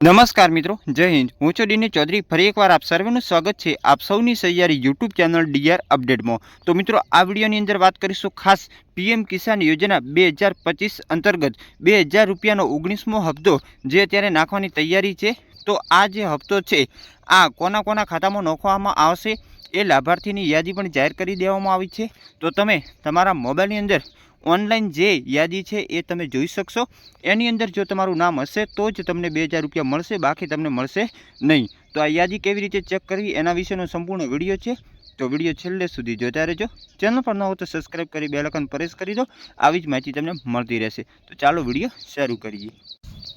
નમસ્કાર મિત્રો, જય હિન્દ। હું છું ડીની ચૌધરી। ફરી એકવાર આપ સર્વેનું સ્વાગત છે આપ સૌની સહિયારી યુટ્યુબ ચેનલ ડીઆર અપડેટમાં। તો મિત્રો, આ વિડીયોની અંદર વાત કરીશું ખાસ પીએમ કિસાન યોજના 2025 અંતર્ગત 2000 રૂપિયાનો 19મો હપ્તો જે અત્યારે નાખવાની તૈયારી છે। તો આ જે હપ્તો છે આ કોના કોના ખાતામાં નાખવામાં આવશે એ લાભાર્થીની યાદી પણ જાહેર કરી દેવામાં આવી છે। તો તમે તમારા મોબાઈલની અંદર ઓનલાઈન જે યાદી છે એ તમે જોઈ શકશો। એની અંદર જો તમારું નામ હશે તો જ તમને 2000 રૂપિયા મળશે, બાકી તમને મળશે નહીં। તો આ યાદી કેવી રીતે ચેક કરવી એના વિશેનો સંપૂર્ણ વિડીયો છે, તો વિડીયો છેલ્લે સુધી જોતા રહેજો। ચેનલ પર ન હો તો સબસ્ક્રાઈબ કરી બેલ આઇકન પ્રેસ કરી દો, આવી જ માહિતી તમને મળતી રહેશે। તો ચાલો વિડીયો શરૂ કરીએ।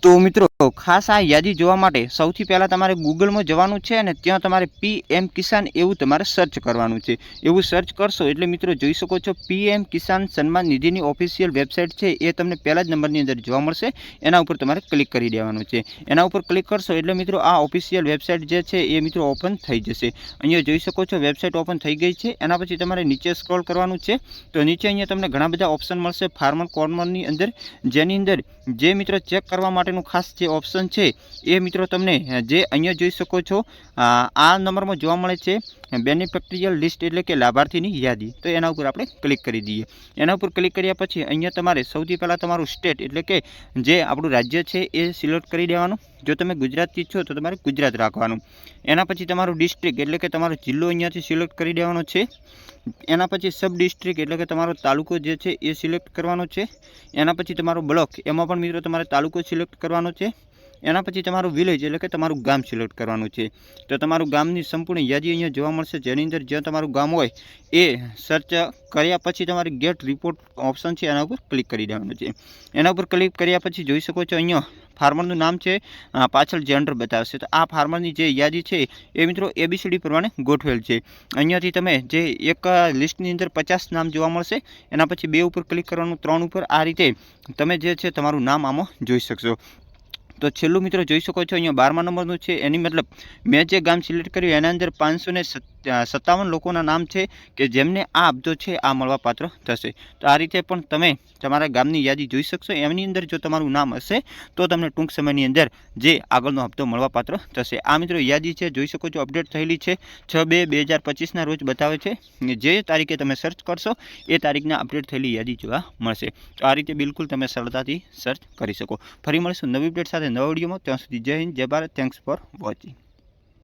તો મિત્રો, ખાસ આ યાદી જોવા માટે સૌથી પહેલાં તમારે ગૂગલમાં જવાનું છે અને ત્યાં તમારે પીએમ કિસાન એવું તમારે સર્ચ કરવાનું છે। એવું સર્ચ કરશો એટલે મિત્રો જોઈ શકો છો PM Kisan Samman નિધિની official website છે એ તમને પહેલા જ નંબરની અંદર જોવા મળશે। એના ઉપર તમારે ક્લિક કરી દેવાનું છે। એના ઉપર ક્લિક કરશો એટલે મિત્રો આ ઓફિશિયલ વેબસાઇટ જે છે એ મિત્રો ઓપન થઈ જશે। અહીંયા જોઈ શકો છો વેબસાઇટ ઓપન થઈ ગઈ છે। એના પછી તમારે નીચે સ્ક્રોલ કરવાનું છે। તો નીચે અહીંયા તમને ઘણા બધા ઓપ્શન મળશે ફાર્મર કોર્નરની અંદર, જેની અંદર જે મિત્રો ચેક કરવા માટેનું ખાસ જે ઓપ્શન છે એ મિત્રો તમને જે અહીંયા જોઈ શકો છો આ નંબરમાં જોવા મળે છે બેનિફિશિયરી લિસ્ટ એટલે કે લાભાર્થીની યાદી। તો એના ઉપર આપણે ક્લિક કરી દઈએ। એના ઉપર ક્લિક કર્યા પછી અહીંયા તમારે સૌથી પહેલાં તમારું સ્ટેટ એટલે કે જે આપણું રાજ્ય છે એ સિલેક્ટ કરી દેવાનું। જો તમે ગુજરાતથી છો તો તમારે ગુજરાત રાખવાનું। એના પછી તમારું ડિસ્ટ્રિક્ટ એટલે કે તમારો જિલ્લો અહીંયાથી સિલેક્ટ કરી દેવાનો છે। એના પછી સબ ડિસ્ટ્રિક્ટ એટલે કે તમારો તાલુકો જે છે એ સિલેક્ટ કરવાનો છે। એના પછી તમારો બ્લોક, એમાં પણ મિત્રો તમારે તાલુકો સિલેક્ટ કરવાનો છે। એના પછી તમારું વિલેજ એટલે કે તમારું ગામ સિલેક્ટ કરવાનું છે। તો તમારું ગામની સંપૂર્ણ યાદી અહીંયા જોવા મળશે, જેની અંદર જ્યાં તમારું ગામ હોય એ સર્ચ કર્યા પછી તમારે ગેટ રિપોર્ટ ઓપ્શન છે એના ઉપર ક્લિક કરી દેવાનું છે। એના ઉપર ક્લિક કર્યા પછી જોઈ શકો છો અહીંયા ફાર્મરનું નામ છે, પાછળ જેન્ડર બતાવશે। તો આ ફાર્મરની જે યાદી છે એ મિત્રો એબીસીડી પ્રમાણે ગોઠવેલ છે। અહીંયાથી તમે જે એક લિસ્ટની અંદર 50 નામ જોવા મળશે, એના પછી 2 ઉપર ક્લિક કરવાનું, 3 ઉપર, આ રીતે તમે જે છે તમારું નામ આમાં જોઈ શકશો। તો છેલ્લું મિત્રો જોઈ શકો છો અહીંયા 12મા નંબરનું છે, એની મતલબ મેં જે ગામ સિલેક્ટ કર્યું એના અંદર 557 લોકોના નામ છે કે જેમને આ હપ્તો છે આ મળવાપાત્ર થશે। તો આ રીતે પણ તમે તમારા ગામની યાદી જોઈ શકશો। એમની અંદર જો તમારું નામ હશે તો તમને ટૂંક સમયની અંદર જે આગળનો હપ્તો મળવાપાત્ર થશે। આ મિત્રો યાદી છે, જોઈ શકો છો અપડેટ થયેલી છે 6/2/2025ના રોજ બતાવે છે। જે તારીખે તમે સર્ચ કરશો એ તારીખના અપડેટ થયેલી યાદી જોવા મળશે। તો આ રીતે બિલકુલ તમે સરળતાથી સર્ચ કરી શકો। ફરી મળીશું નવી અપડેટ સાથે નવા વિડીયોમાં। ત્યાં સુધી જય હિન્દ, જય ભારત। Thanks for watching.